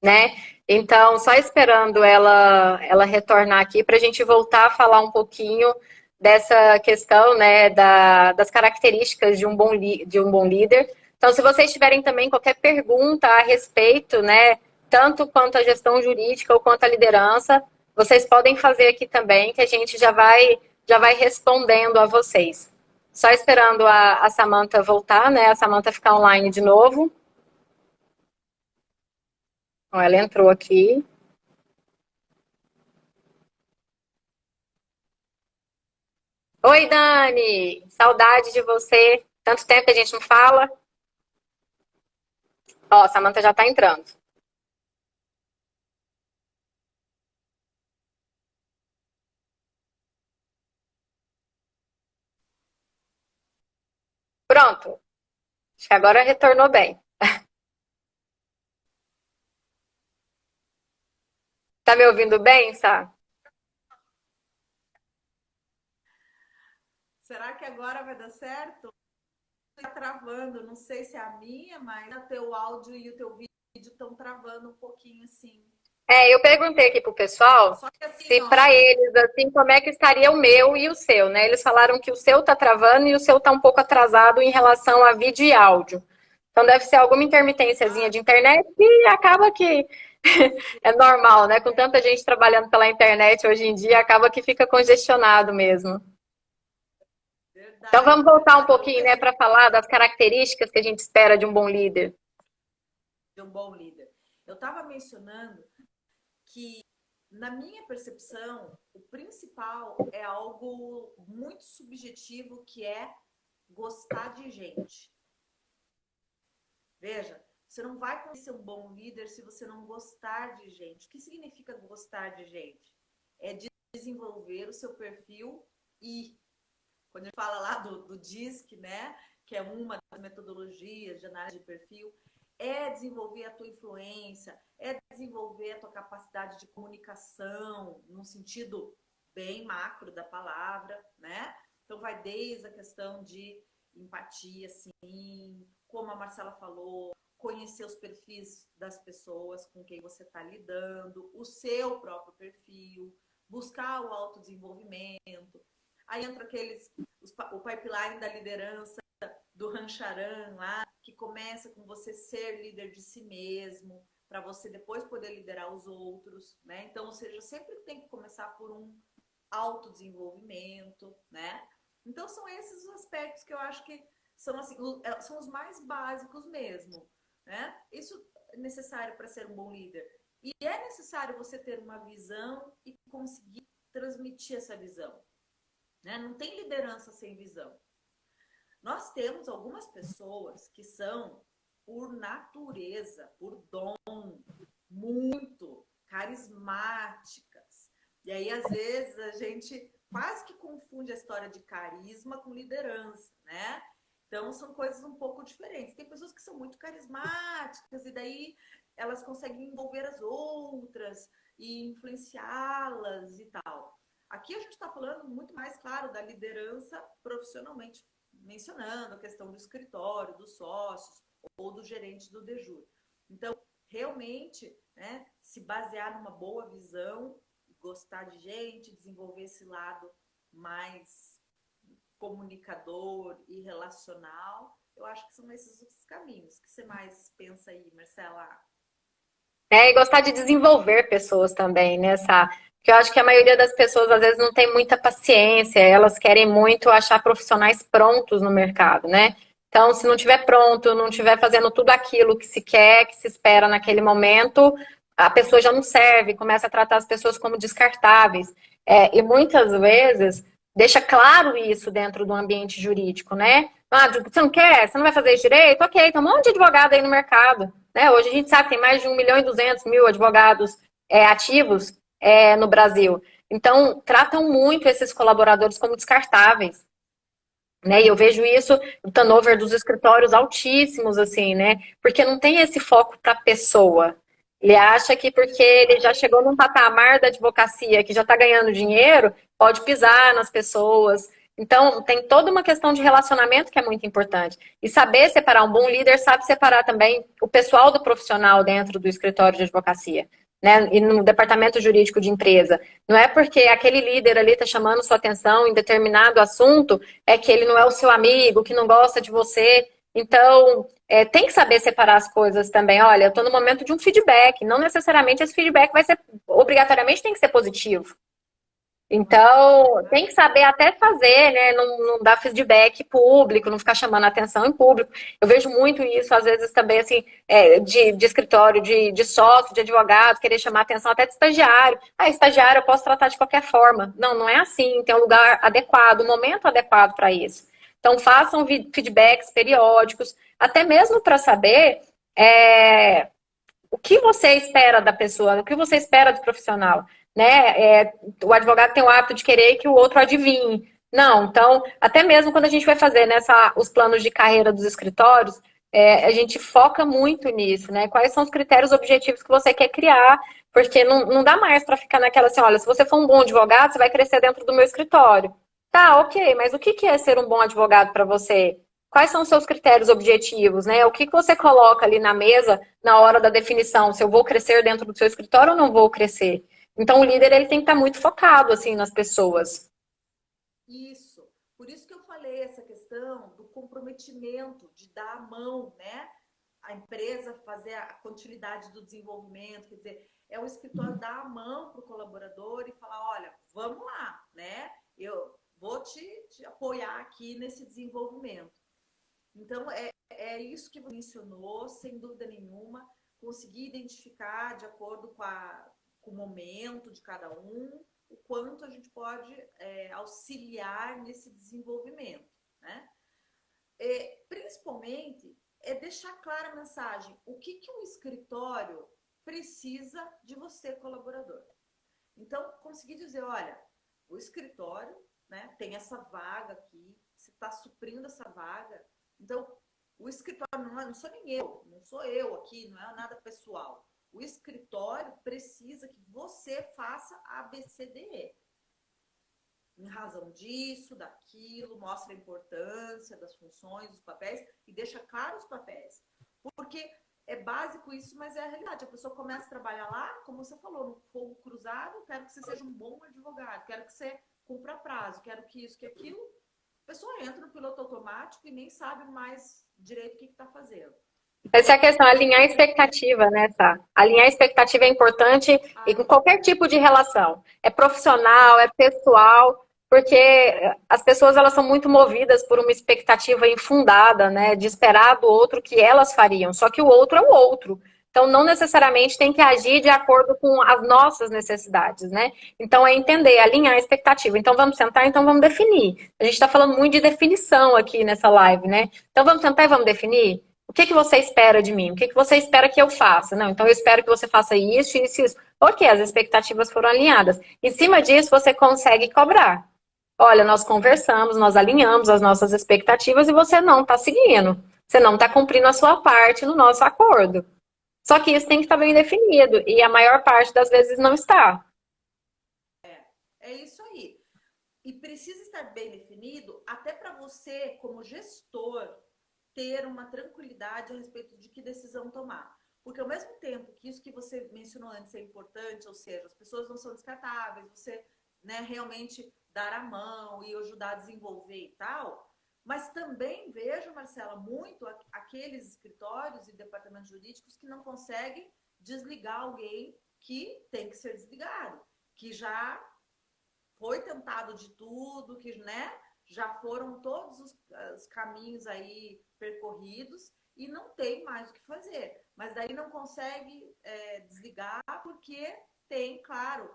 né? Então, só esperando ela retornar aqui para a gente voltar a falar um pouquinho dessa questão, né, das características de um bom líder. Então, se vocês tiverem também qualquer pergunta a respeito, né, tanto quanto a gestão jurídica ou quanto a liderança, vocês podem fazer aqui também, que a gente já vai respondendo a vocês. Só esperando a Samantha voltar, né, a Samantha ficar online de novo. Bom, ela entrou aqui. Oi, Dani! Saudade de você. Tanto tempo que a gente não fala. Ó, a Samantha já tá entrando. Pronto. Acho que agora retornou bem. Tá me ouvindo bem, Sá? Será que agora vai dar certo? Tá travando, não sei se é a minha, mas o teu áudio e o teu vídeo estão travando um pouquinho assim. É, eu perguntei aqui pro pessoal Só que assim, se ó, para eles, assim, como é que estaria o meu e o seu, né? Eles falaram que o seu tá travando e o seu tá um pouco atrasado em relação a vídeo e áudio. Então deve ser alguma intermitênciazinha de internet e acaba que é normal, né? Com tanta gente trabalhando pela internet hoje em dia, acaba que fica congestionado mesmo. Então verdade, vamos voltar um verdade. pouquinho, né, para falar das características que a gente espera de um bom líder. De um bom líder. Eu estava mencionando que, na minha percepção, o principal é algo muito subjetivo, que é gostar de gente. Veja, você não vai conhecer um bom líder se você não gostar de gente. O que significa gostar de gente? É desenvolver o seu perfil e, quando a gente fala lá do DISC, né, que é uma das metodologias de análise de perfil, é desenvolver a tua influência, é desenvolver a tua capacidade de comunicação, num sentido bem macro da palavra, né? Então vai desde a questão de empatia, assim, como a Marcela falou, conhecer os perfis das pessoas com quem você está lidando, o seu próprio perfil, buscar o autodesenvolvimento. Aí entra o pipeline da liderança, do Rancharan lá, que começa com você ser líder de si mesmo, para você depois poder liderar os outros, né? Então, ou seja, sempre tem que começar por um autodesenvolvimento, né? Então, são esses os aspectos que eu acho que são, assim, são os mais básicos mesmo, né? Isso é necessário para ser um bom líder. E é necessário você ter uma visão e conseguir transmitir essa visão, né? Não tem liderança sem visão. Nós temos algumas pessoas que são, por natureza, por dom, muito carismáticas. E aí, às vezes, a gente quase que confunde a história de carisma com liderança, né? Então, são coisas um pouco diferentes. Tem pessoas que são muito carismáticas e daí elas conseguem envolver as outras e influenciá-las e tal. Aqui a gente está falando muito mais, claro, da liderança profissionalmente, mencionando a questão do escritório, dos sócios ou do gerente do Dejur. Então, realmente, né, se basear numa boa visão, gostar de gente, desenvolver esse lado mais comunicador e relacional, eu acho que são esses os caminhos. O que você mais pensa aí, Marcela? É, e gostar de desenvolver pessoas também, né, Sá? Porque eu acho que a maioria das pessoas às vezes não tem muita paciência, elas querem muito achar profissionais prontos no mercado, né? Então, se não tiver pronto, não tiver fazendo tudo aquilo que se quer, que se espera naquele momento, a pessoa já não serve, começa a tratar as pessoas como descartáveis. É, e muitas vezes deixa claro isso dentro do ambiente jurídico, né? Ah, você não quer? Você não vai fazer isso direito? Ok, tem um monte de advogado aí no mercado. Né? Hoje a gente sabe que tem mais de 1.200.000 advogados ativos no Brasil. Então, tratam muito esses colaboradores como descartáveis. Né? E eu vejo isso, o turnover dos escritórios altíssimos, assim, né? Porque não tem esse foco para a pessoa. Ele acha que porque ele já chegou num patamar da advocacia que já está ganhando dinheiro, pode pisar nas pessoas. Então, tem toda uma questão de relacionamento que é muito importante. E saber separar, um bom líder sabe separar também o pessoal do profissional dentro do escritório de advocacia, né? E no departamento jurídico de empresa. Não é porque aquele líder ali está chamando sua atenção em determinado assunto, é que ele não é o seu amigo, que não gosta de você. Então, tem que saber separar as coisas também. Olha, eu estou no momento de um feedback, não necessariamente esse feedback vai ser, obrigatoriamente tem que ser positivo. Então, tem que saber até fazer, né? Não dar feedback público, não ficar chamando a atenção em público. Eu vejo muito isso, às vezes, também, assim, de escritório, de sócio, de advogado, querer chamar a atenção até de estagiário. Ah, estagiário eu posso tratar de qualquer forma. Não, não é assim. Tem um lugar adequado, um momento adequado para isso. Então, façam feedbacks periódicos, até mesmo para saber o que você espera da pessoa, o que você espera do profissional, né? O advogado tem o hábito de querer que o outro adivinhe. Não, então, até mesmo quando a gente vai fazer os planos de carreira dos escritórios, a gente foca muito nisso, né? Quais são os critérios objetivos que você quer criar, porque não dá mais para ficar naquela assim, olha, se você for um bom advogado, você vai crescer dentro do meu escritório. Tá, ok, mas o que é ser um bom advogado para você? Quais são os seus critérios objetivos, né? O que você coloca ali na mesa na hora da definição? Se eu vou crescer dentro do seu escritório ou não vou crescer? Então, o líder ele tem que estar muito focado assim nas pessoas. Isso. Por isso que eu falei essa questão do comprometimento, de dar a mão, né? A empresa fazer a continuidade do desenvolvimento, quer dizer, é o escritório dar a mão para o colaborador e falar, olha, vamos lá, né? Eu vou te apoiar aqui nesse desenvolvimento. Então, é isso que você mencionou, sem dúvida nenhuma, conseguir identificar de acordo com o momento de cada um, o quanto a gente pode auxiliar nesse desenvolvimento, né? Principalmente, deixar clara a mensagem, o que um escritório precisa de você, colaborador. Então, conseguir dizer, olha, o escritório, né, tem essa vaga aqui, você está suprindo essa vaga. Então, o escritório não sou nem eu, não sou eu aqui, não é nada pessoal. O escritório precisa que você faça A, B, C, D, E. Em razão disso, daquilo, mostra a importância das funções, dos papéis e deixa claro os papéis. Porque é básico isso, mas é a realidade. A pessoa começa a trabalhar lá, como você falou, no fogo cruzado, quero que você seja um bom advogado, quero que você cumpra prazo, quero que isso, que aquilo. A pessoa entra no piloto automático e nem sabe mais direito o que está fazendo. Essa é a questão, alinhar a expectativa, né, Sá? Alinhar a expectativa é importante em qualquer tipo de relação. É profissional, é pessoal, porque as pessoas elas são muito movidas por uma expectativa infundada, né, de esperar do outro o que elas fariam. Só que o outro é o outro. Então, não necessariamente tem que agir de acordo com as nossas necessidades, né? Então, é entender, alinhar a expectativa. Então, vamos sentar, então vamos definir. A gente está falando muito de definição aqui nessa live, né? Então, vamos sentar e vamos definir? O que você espera de mim? O que você espera que eu faça? Não, então eu espero que você faça isso, isso, isso. Ok, as expectativas foram alinhadas. Em cima disso, você consegue cobrar. Olha, nós conversamos, nós alinhamos as nossas expectativas e você não está seguindo. Você não está cumprindo a sua parte no nosso acordo. Só que isso tem que estar bem definido. E a maior parte das vezes não está. É isso aí. E precisa estar bem definido até para você, como gestor, ter uma tranquilidade a respeito de que decisão tomar. Porque ao mesmo tempo que isso que você mencionou antes é importante, ou seja, as pessoas não são descartáveis, você, né, realmente dar a mão e ajudar a desenvolver e tal, mas também vejo, Marcela, muito aqueles escritórios e departamentos jurídicos que não conseguem desligar alguém que tem que ser desligado, que já foi tentado de tudo, que, né, já foram todos os caminhos aí percorridos e não tem mais o que fazer. Mas daí não consegue desligar porque tem, claro,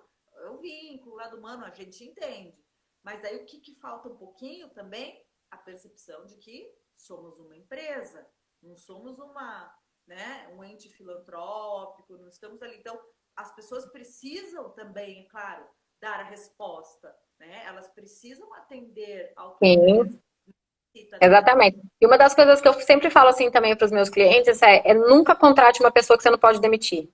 o vínculo, o lado humano, a gente entende. Mas daí o que falta um pouquinho também? A percepção de que somos uma empresa, não somos um ente filantrópico, não estamos ali. Então, as pessoas precisam também, é claro, dar a resposta, né? Elas precisam atender ao que Sim. necessita. Exatamente. E uma das coisas que eu sempre falo assim também para os meus clientes é nunca contrate uma pessoa que você não pode demitir.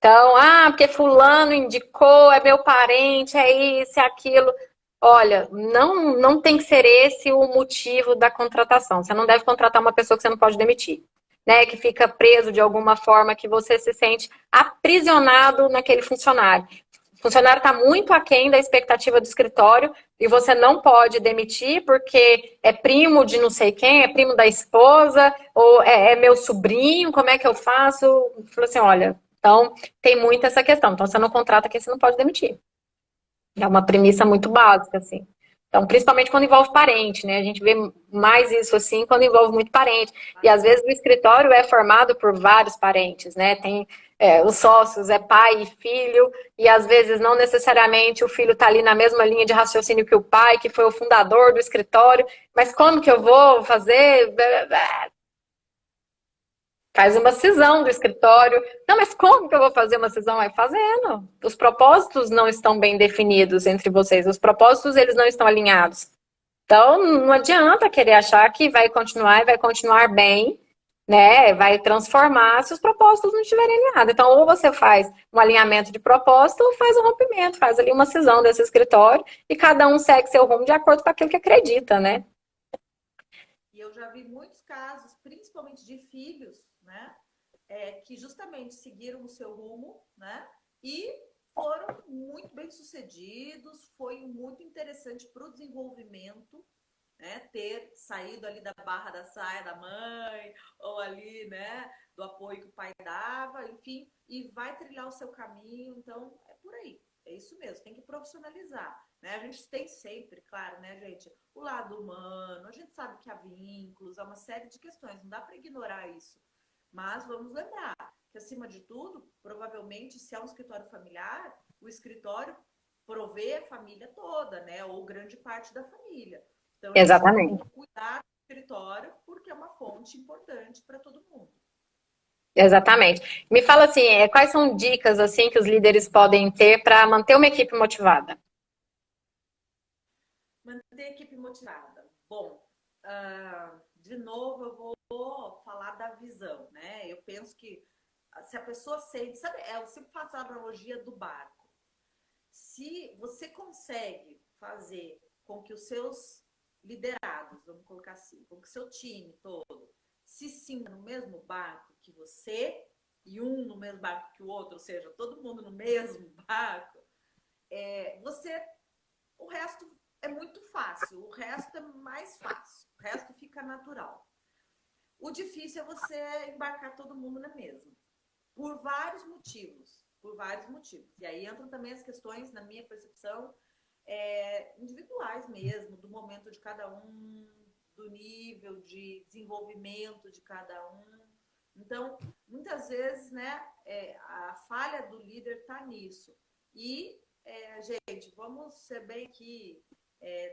Então, porque fulano indicou, é meu parente, é isso, é aquilo. Olha, não tem que ser esse o motivo da contratação. Você não deve contratar uma pessoa que você não pode demitir, né? Que fica preso de alguma forma, que você se sente aprisionado naquele funcionário. O funcionário está muito aquém da expectativa do escritório e você não pode demitir porque é primo de não sei quem, é primo da esposa, ou é meu sobrinho, como é que eu faço? Falei assim, olha, então tem muito essa questão. Então você não contrata quem você não pode demitir. É uma premissa muito básica, assim. Então, principalmente quando envolve parente, né? A gente vê mais isso assim quando envolve muito parente. E às vezes o escritório é formado por vários parentes, né? Tem os sócios, é pai e filho, e às vezes não necessariamente o filho está ali na mesma linha de raciocínio que o pai, que foi o fundador do escritório. Mas como que eu vou fazer? Faz uma cisão do escritório. Não, mas como que eu vou fazer uma cisão? Vai fazendo. Os propósitos não estão bem definidos entre vocês. Os propósitos, eles não estão alinhados. Então, não adianta querer achar que vai continuar e vai continuar bem, né? Vai transformar se os propósitos não estiverem alinhados. Então, ou você faz um alinhamento de propósito, ou faz um rompimento, faz ali uma cisão desse escritório e cada um segue seu rumo de acordo com aquilo que acredita, né? E eu já vi muitos casos, principalmente de filhos, né? Que justamente seguiram o seu rumo, né? E foram muito bem sucedidos, foi muito interessante para o desenvolvimento, né? Ter saído ali da barra da saia da mãe, ou ali, né? Do apoio que o pai dava, enfim, e vai trilhar o seu caminho, então é por aí. É isso mesmo, tem que profissionalizar. Né? A gente tem sempre, claro, né, gente, o lado humano, a gente sabe que há vínculos, há uma série de questões, não dá para ignorar isso. Mas vamos lembrar que, acima de tudo, provavelmente, se é um escritório familiar, o escritório provê a família toda, né? Ou grande parte da família. Então, é isso Exatamente. mesmo, cuidar do escritório, porque é uma fonte importante para todo mundo. Exatamente. Me fala assim, quais são dicas assim que os líderes podem ter para manter uma equipe motivada? Manter a equipe motivada. Bom, de novo eu vou falar da visão, né? Eu penso que se a pessoa sente, sabe, eu sempre faço a analogia do barco. Se você consegue fazer com que os seus liderados, vamos colocar assim, com que o seu time todo se sinta no mesmo barco que você e um no mesmo barco que o outro, ou seja, todo mundo no mesmo barco, você o resto é muito fácil, o resto é mais fácil, o resto fica natural. O difícil é você embarcar todo mundo na mesma, por vários motivos, por vários motivos. E aí entram também as questões, na minha percepção, individuais mesmo, do momento de cada um, do nível de desenvolvimento de cada um. Então, muitas vezes, né, a falha do líder está nisso. E, gente, vamos ser bem aqui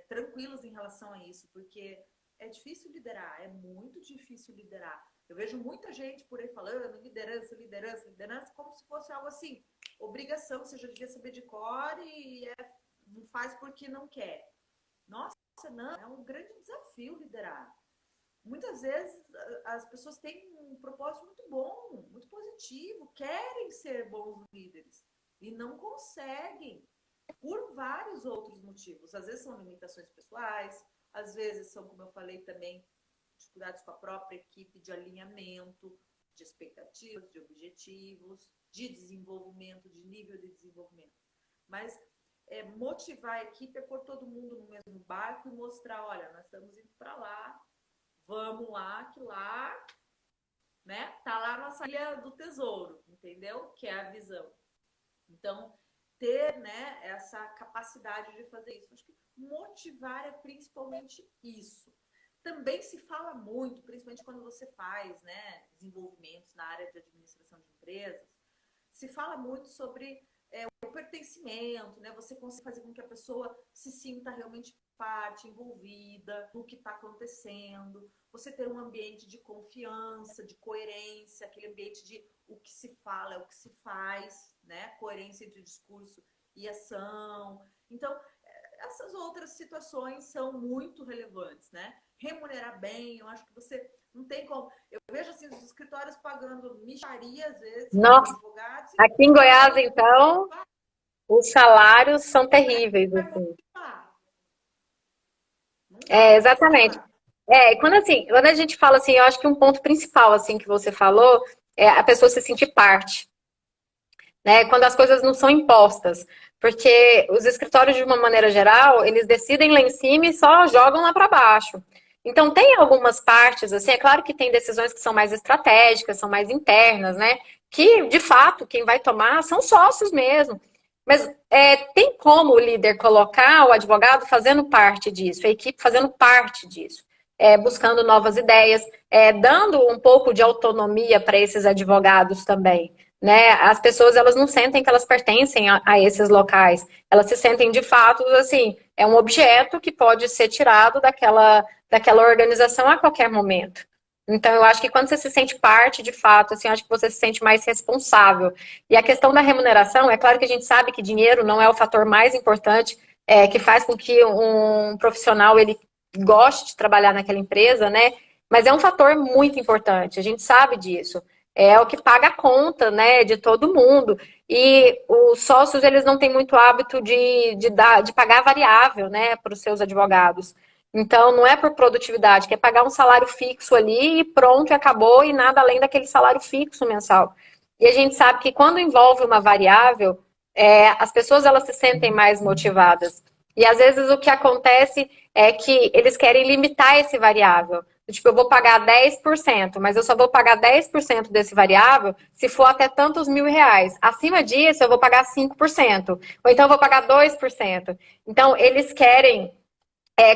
tranquilos em relação a isso, porque é difícil liderar, é muito difícil liderar. Eu vejo muita gente por aí falando liderança, liderança, liderança, como se fosse algo assim, obrigação, você já devia saber de cor e não faz porque não quer. Nossa, não, é um grande desafio liderar. Muitas vezes as pessoas têm um propósito muito bom, muito positivo, querem ser bons líderes e não conseguem por vários outros motivos. Às vezes são limitações pessoais, às vezes são, como eu falei também, dificuldades com a própria equipe de alinhamento, de expectativas, de objetivos, de desenvolvimento, de nível de desenvolvimento. Mas motivar a equipe é pôr todo mundo no mesmo barco e mostrar, olha, nós estamos indo para lá, vamos lá, que lá, né? Tá lá a nossa ilha do tesouro, entendeu? Que é a visão. Então, ter, né, essa capacidade de fazer isso. Acho que motivar é principalmente isso. Também se fala muito, principalmente quando você faz, né, desenvolvimentos na área de administração de empresas, se fala muito sobre o pertencimento, né? Você consegue fazer com que a pessoa se sinta realmente parte, envolvida no que está acontecendo. Você ter um ambiente de confiança, de coerência, aquele ambiente de o que se fala é o que se faz, né? Coerência entre discurso e ação. Então, essas outras situações são muito relevantes, né? Remunerar bem, eu acho que você Não tem como. Eu vejo assim, os escritórios pagando mixaria, às vezes, para os Nossa, advogados. aqui em Goiás, então, os salários são terríveis, Vai assim. motivar. Não dá É, para exatamente. motivar. Quando a gente fala assim, eu acho que um ponto principal, assim, que você falou, é a pessoa se sentir parte, né? Quando as coisas não são impostas. Porque os escritórios, de uma maneira geral, eles decidem lá em cima e só jogam lá para baixo. Então, tem algumas partes, assim, é claro que tem decisões que são mais estratégicas, são mais internas, né? Que, de fato, quem vai tomar são sócios mesmo. Mas tem como o líder colocar o advogado fazendo parte disso, a equipe fazendo parte disso, buscando novas ideias, dando um pouco de autonomia para esses advogados também, né? As pessoas, elas não sentem que elas pertencem a esses locais, elas se sentem de fato assim, é um objeto que pode ser tirado daquela organização a qualquer momento. Então, eu acho que quando você se sente parte, de fato, assim, eu acho que você se sente mais responsável. E a questão da remuneração, é claro que a gente sabe que dinheiro não é o fator mais importante, que faz com que um profissional ele goste de trabalhar naquela empresa, né? Mas é um fator muito importante, a gente sabe disso. É o que paga a conta, né, de todo mundo. E os sócios, eles não têm muito hábito de pagar variável, né, para os seus advogados. Então, não é por produtividade, que é pagar um salário fixo ali e pronto, e acabou, e nada além daquele salário fixo mensal. E a gente sabe que quando envolve uma variável, as pessoas elas se sentem mais motivadas. E às vezes o que acontece é que eles querem limitar esse variável. Tipo, eu vou pagar 10%, mas eu só vou pagar 10% desse variável se for até tantos R$ 1.000. Acima disso, eu vou pagar 5%. Ou então eu vou pagar 2%. Então, eles querem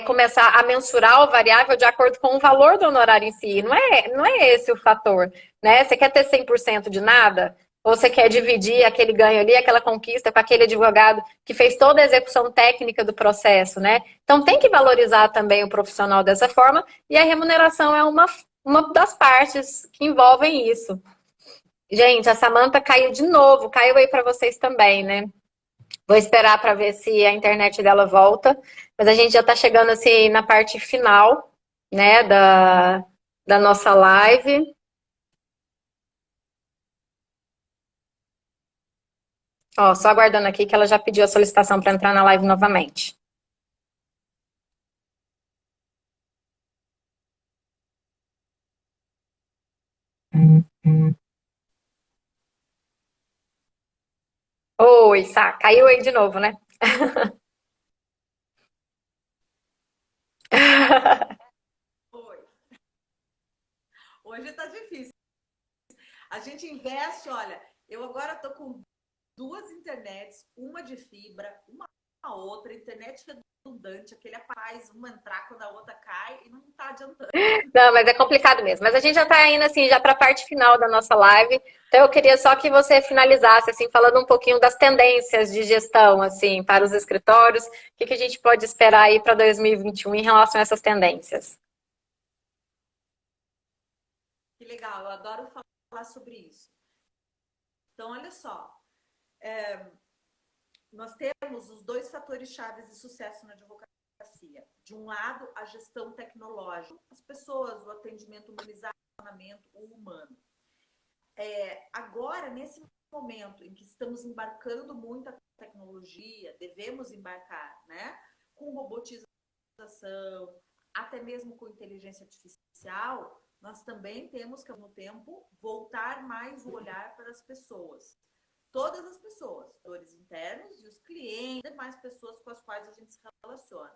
começar a mensurar o variável de acordo com o valor do honorário em si. Não é esse o fator, né? Você quer ter 100% de nada? Ou você quer dividir aquele ganho ali, aquela conquista com aquele advogado que fez toda a execução técnica do processo, né? Então tem que valorizar também o profissional dessa forma e a remuneração é uma das partes que envolvem isso. Gente, a Samantha caiu de novo, caiu aí para vocês também, né? Vou esperar para ver se a internet dela volta. Mas a gente já está chegando assim na parte final, né, da nossa live. Ó, só aguardando aqui que ela já pediu a solicitação para entrar na live novamente. Oi, Sá, caiu aí de novo, né? Oi. Hoje tá difícil. A gente investe, olha, eu agora tô com duas internets, uma de fibra, uma outra, internet redundante, aquele faz uma entrar quando a outra cai e não tá adiantando. Não, mas é complicado mesmo. Mas a gente já está indo assim já para a parte final da nossa live. Então eu queria só que você finalizasse assim falando um pouquinho das tendências de gestão assim para os escritórios. O que que a gente pode esperar aí para 2021 em relação a essas tendências? Que legal, eu adoro falar sobre isso. Então, olha só, nós temos os dois fatores chaves de sucesso na advocacia. De um lado, a gestão tecnológica, as pessoas, o atendimento humanizado, o humano. Agora, nesse momento em que estamos embarcando muita tecnologia, devemos embarcar, né? Com robotização, até mesmo com inteligência artificial, nós também temos que, ao mesmo tempo, voltar mais o olhar para as pessoas. Todas as pessoas, os internos e os clientes, e demais pessoas com as quais a gente se relaciona.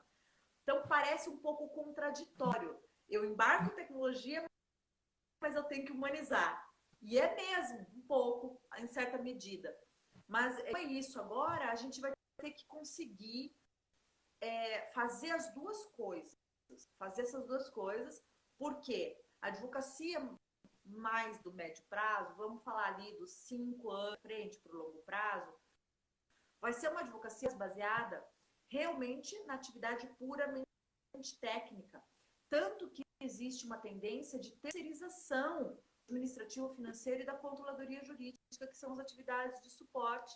Então, parece um pouco contraditório. Eu embarco em tecnologia, mas eu tenho que humanizar. E é mesmo, um pouco, em certa medida. Mas é isso. Agora, a gente vai ter que conseguir fazer as duas coisas. Fazer essas duas coisas, porque a advocacia mais do médio prazo, vamos falar ali dos 5 anos frente para o longo prazo, vai ser uma advocacia baseada realmente na atividade puramente técnica. Tanto que existe uma tendência de terceirização administrativo financeiro e da controladoria jurídica, que são as atividades de suporte.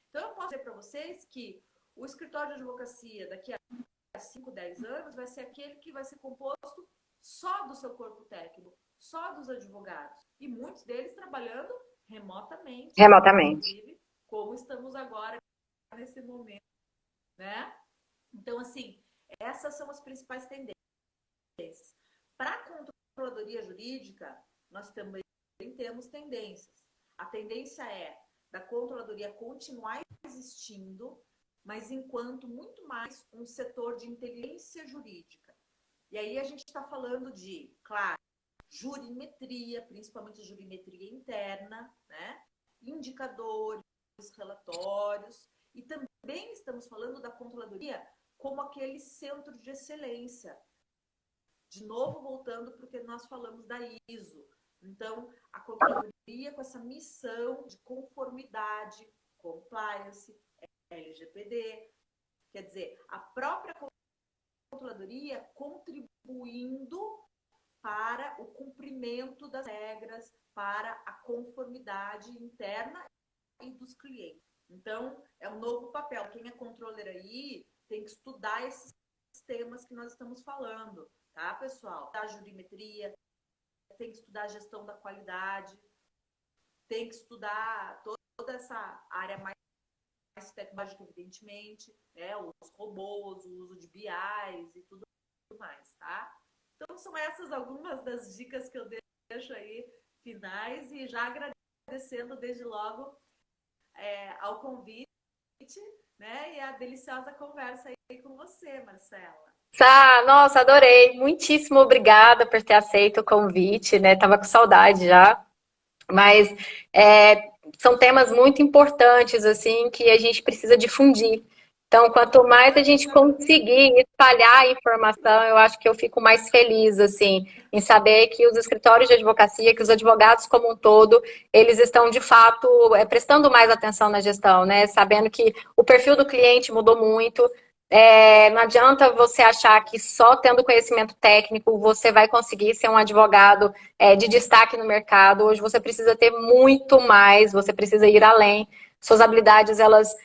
Então, eu posso dizer para vocês que o escritório de advocacia daqui a 5, 10 anos vai ser aquele que vai ser composto só do seu corpo técnico, só dos advogados. E muitos deles trabalhando remotamente. Remotamente. Inclusive, como estamos agora nesse momento, né? Então, assim, essas são as principais tendências. Para a controladoria jurídica, nós também temos tendências. A tendência é da controladoria continuar existindo, mas enquanto muito mais um setor de inteligência jurídica. E aí a gente está falando de, claro, jurimetria, principalmente jurimetria interna, né? Indicadores, relatórios, e também estamos falando da controladoria como aquele centro de excelência. De novo, voltando para o que nós falamos da ISO. Então, a controladoria com essa missão de conformidade, compliance, LGPD, quer dizer, a própria controladoria contribuindo para o cumprimento das regras, para a conformidade interna e dos clientes. Então, é um novo papel. Quem é controller aí tem que estudar esses temas que nós estamos falando, tá, pessoal? Da jurimetria, tem que estudar a gestão da qualidade, tem que estudar toda essa área mais tecnológica, evidentemente, né? Os robôs, o uso de BIs e tudo mais, tá? Então, são essas algumas das dicas que eu deixo aí finais e já agradecendo desde logo ao convite, né? E a deliciosa conversa aí com você, Marcela. Nossa, adorei. Muitíssimo obrigada por ter aceito o convite, né? Tava com saudade já. Mas são temas muito importantes, assim, que a gente precisa difundir. Então, quanto mais a gente conseguir espalhar a informação, eu acho que eu fico mais feliz, assim, em saber que os escritórios de advocacia, que os advogados como um todo, eles estão, de fato, prestando mais atenção na gestão, né? Sabendo que o perfil do cliente mudou muito. Não adianta você achar que só tendo conhecimento técnico você vai conseguir ser um advogado de destaque no mercado. Hoje você precisa ter muito mais, você precisa ir além. Suas habilidades, elas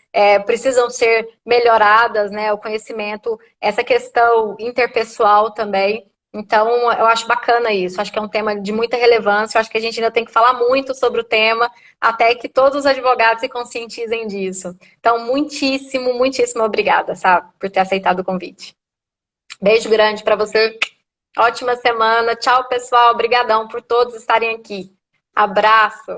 precisam ser melhoradas, né? O conhecimento, essa questão interpessoal também. Então, eu acho bacana isso. Acho que é um tema de muita relevância. Eu acho que a gente ainda tem que falar muito sobre o tema, até que todos os advogados se conscientizem disso. Então, muitíssimo, muitíssimo obrigada, sabe, por ter aceitado o convite. Beijo grande para você. Ótima semana. Tchau, pessoal. Obrigadão por todos estarem aqui. Abraço.